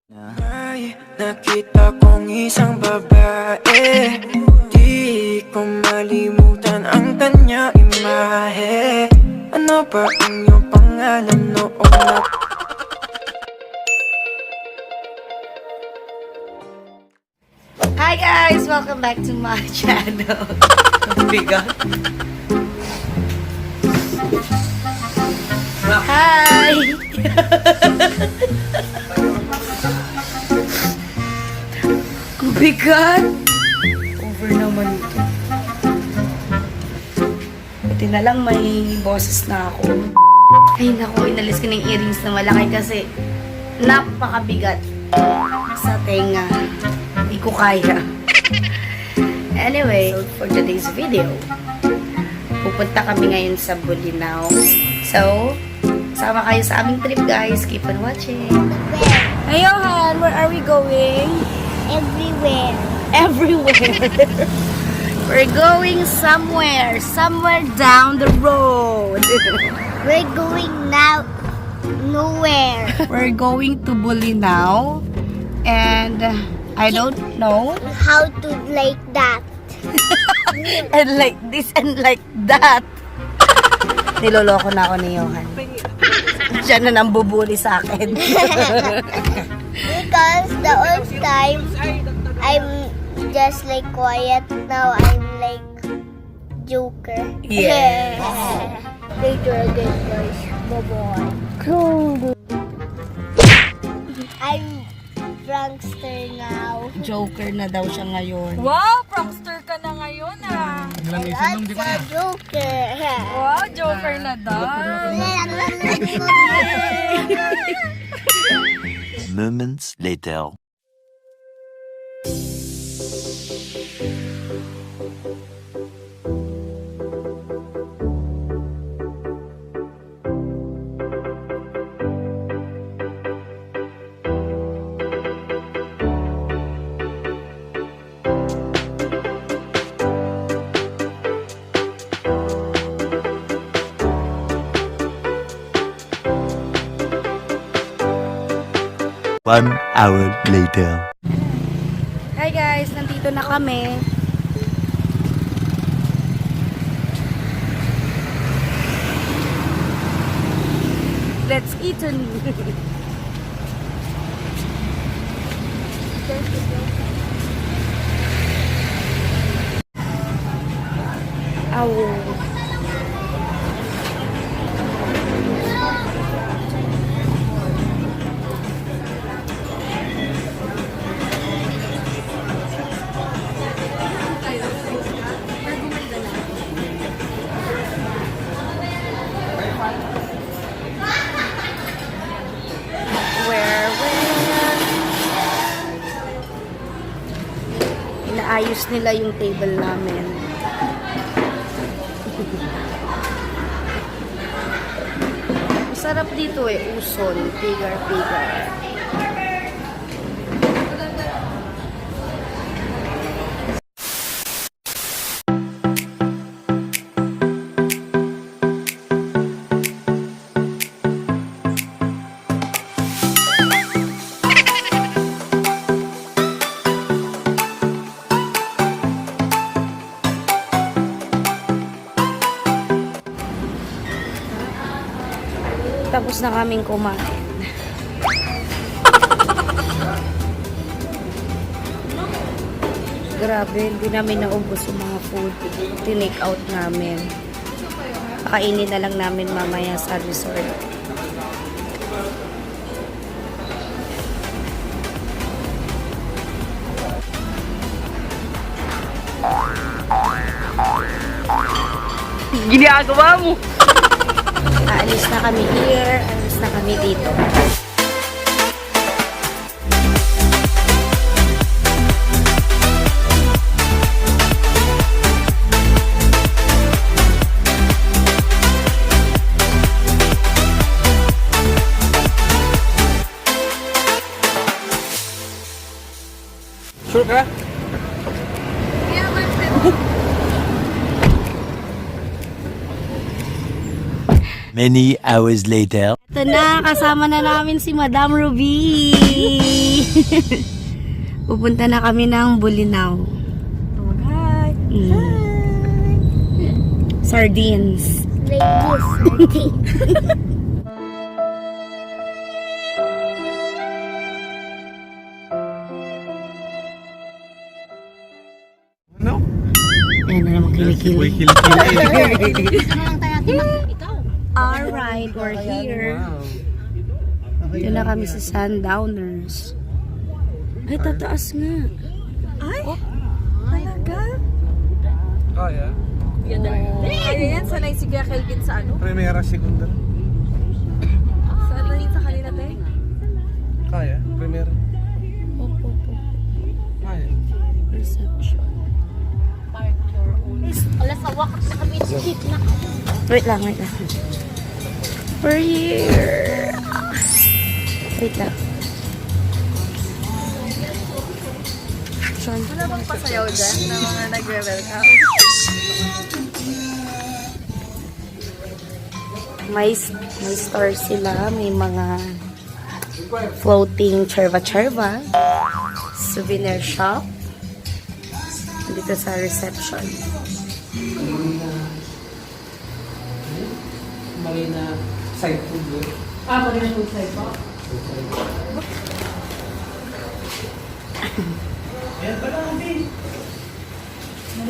May nakita kong isang babae, di ko malimutan ang kanya imahe. Ano ba ang iyong pangalan noong Hi guys! Welcome back to my channel. Bigat. Hi! Bigat! Over naman ito. Buti na lang may boses na ako. Ay naku, inalis ko ng earrings na malaki kasi napakabigat sa tenga. Hindi ko kaya. Anyway, so for today's video, pupunta kami ngayon sa Bolinao. So, sama kayo sa aming trip guys. Keep on watching. Hey Johan, where are we going? Everywhere. Everywhere. We're going somewhere. Somewhere down the road. We're going now nowhere. We're going to Bolinao. And I don't know. How to like that? And like this and like that. Niloloko na ako ni Johan. Siya na nang bubuli sa akin. Because the old time, I'm just like quiet. Now I'm like Joker. Yes. Later again, guys. Bye-bye. I'm prankster now. Joker na daw siya ngayon. Wow, prankster ka na ngayon ah. That's a Joker. Wow, joker na daw. Moments later. One hour later. Hi guys, nandito na kami. Let's eat on. Ow. Inaayos nila yung table namin. Masarap dito eh, uson, pigar-pigar. Tapos na kaming kumain. Grabe, hindi namin naubos yung mga food. Tinake out namin. Pakainin na lang namin mamaya sa resort. Ginagawa mo! Aalis na kami here, aalis na kami dito. Sure ka? Many hours later. Ito na, kasama na namin si Madam Ruby. Pupunta na kami ng Bolinao. Hi! Sardines. Like this. Ano? Ayan na naman Uy, kilikili. kilikili. Alright, we're here. Dito na kami sa Sundowners. Ay, tataas nga. Ay! Talaga? Kaya? Kaya yan, sanay si Kuya Kelvin sa ano? Primera, segunda. Sanay sa kanila, te? Kaya? Primera. Opo. Kaya? Reception. Wala sa wakas na kami skip na. Wait lang. We're here. Wait lang. Sean. Wala bang pasayaw dyan na mga nagre-welcome? May store sila. May mga floating charva-charva. Souvenir shop. Dito sa reception. Marina side food yun. Marina food side po?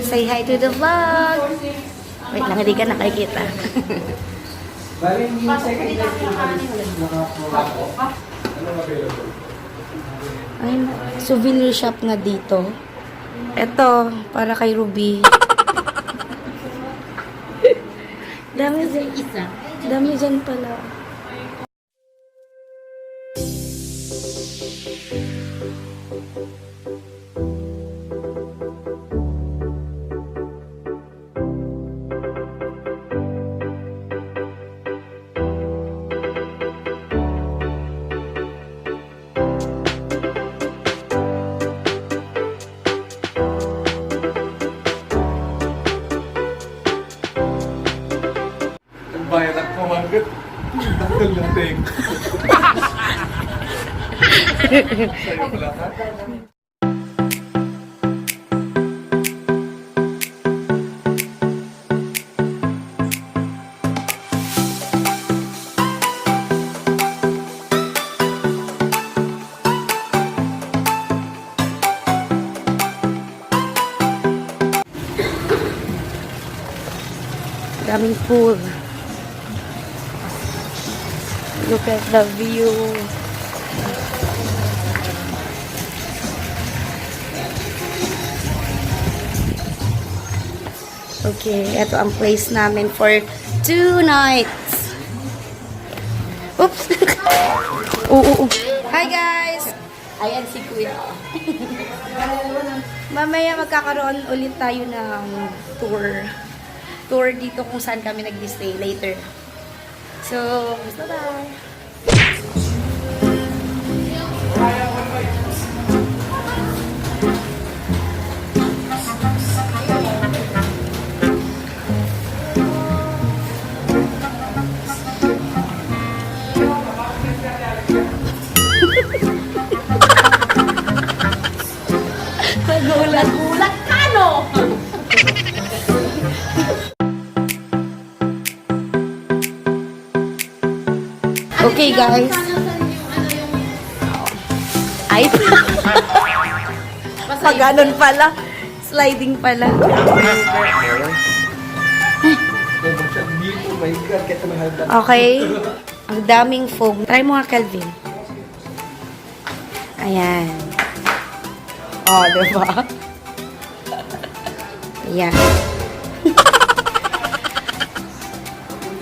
Say hi to the vlog! Wait lang, hindi ka nakikita. Ay, souvenir shop nga dito. Ito, para kay Ruby. Dami dyan pala. Bayad ako manggut. Dakil natin. Sa'yo pala ka? Daming pool. Look at the view. Okay, ito ang place namin for 2 nights. Oops! Oo. Hi guys! Ayan si Kuya. Mamaya magkakaroon ulit tayo ng tour dito kung saan kami nag-stay later. So, bye-bye! Nagulat ka, no? Okay, guys. Ay, pag-ganon pala. Sliding pala. Okay. Ang daming foam. Try mo nga, Calvin. Ayan. Oh, diba? Ayan.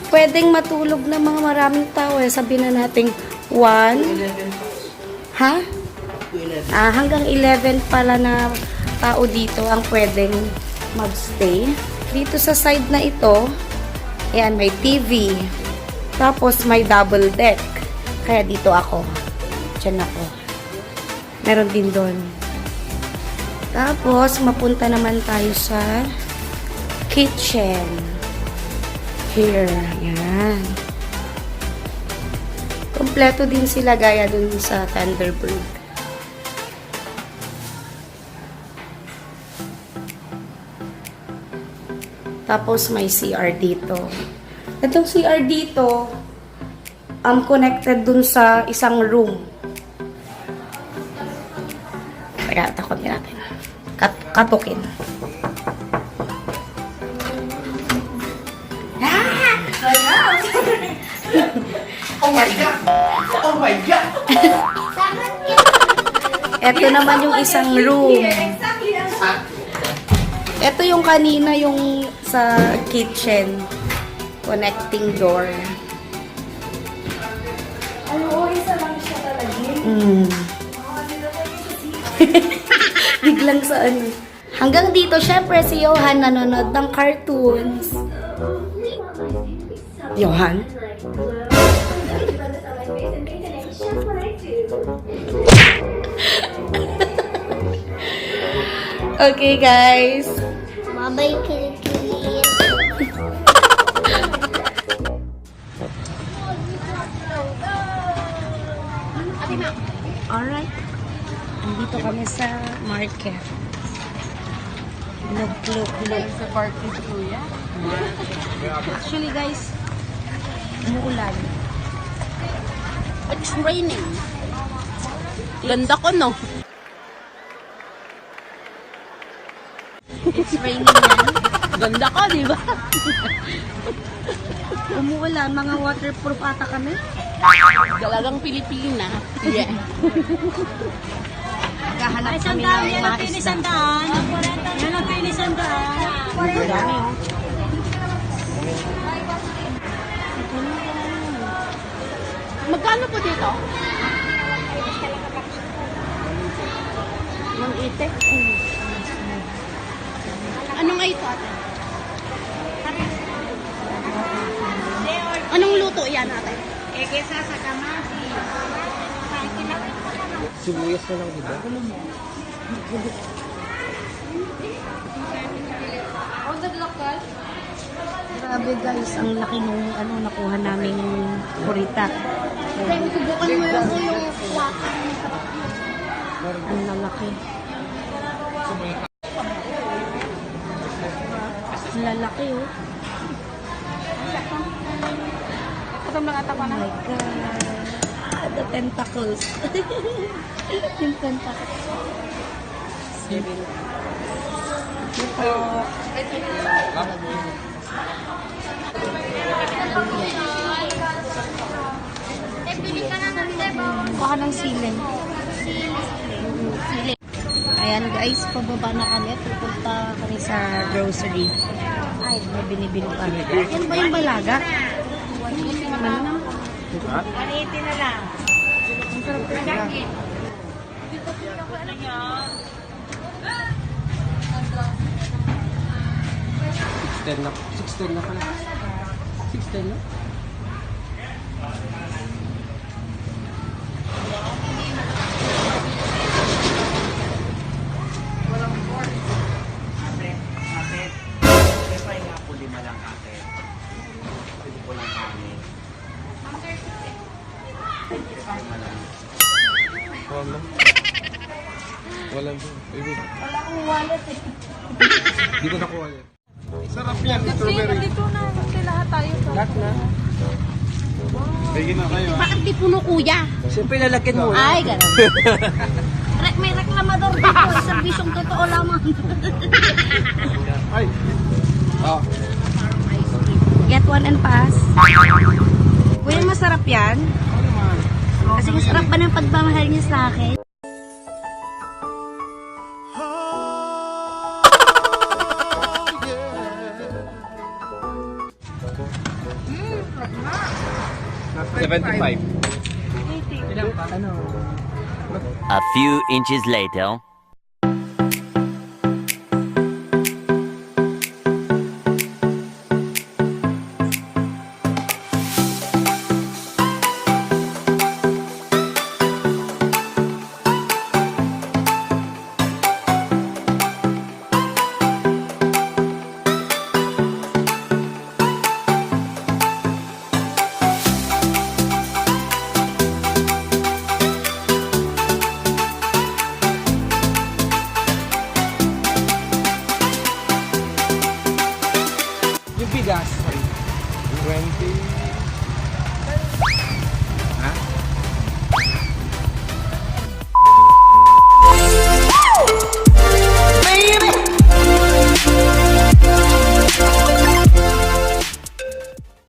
Pwedeng matulog na mga maraming tao. Sabihin na natin 1. Ha? Hanggang 11 pala na tao dito ang pwedeng magstay. Dito sa side na ito, ayan, may TV. Tapos may double deck. Kaya dito ako. Diyan ako. Meron din doon. Tapos, mapunta naman tayo sa kitchen. Here. Ayan. Kompleto din sila gaya dun sa Thunderbird. Tapos may CR dito. Itong CR dito, connected dun sa isang room. Teka, takotin natin. Katukin. Oh my God! Oh my God! Ito naman yung isang room. Ito yung kanina yung sa kitchen. Connecting door. Ano, isa lang siya talaga. Biglang sa ano. Hanggang dito, syempre si Johan nanonood ng cartoons. Johan? Okay, guys. Babay kilikili. Alright. Andito kami sa market. Look. Sa party si Kuya. Actually, guys, umuulan. It's raining. Ganda ko, no? It's raining yan. Ganda ko, di ba? Umuulan. Mga waterproof ata kami. Galagang Pilipina. Yeah. Maghahanap kami ng mga isda. Yan ang pinisandaan. Dami, oh. Magkano po dito? Mang ite. Ano nga ito, ate? Anong luto yan, ate? Sibuyas na lang, diba? Grabe guys, ang laki nung nakuha naming kurita. Subukan mo yung Ang lalaki. Ang lalaki, oh. Ito mga ata pa Oh my God. The tentacles. Yung tentacles. Kuha ng siling. Ayan guys, pababa na kami. Pupunta kami sa grocery. Ay, may binibili kami. Yan ba yung balaga? Ano? Panitin na lang. $6.10 na pala. $6.10 na? Walang wala akong wallet eh. Dito na ko wallet. Sarap yan, strawberry. Dito na, kasi lahat tayo. Lahat na. Bigyan na kayo. Bakit di puno, kuya? Siyempre lalagyan mo. Ay, ganun. May reklamador dito. Serbisyong totoo lamang. Ay. Oh. Get one and pass. Kuya, masarap yan. Kasi masarap ba ng pagmamahal niya sa akin? $75. A few inches later. Yung bigas. 20.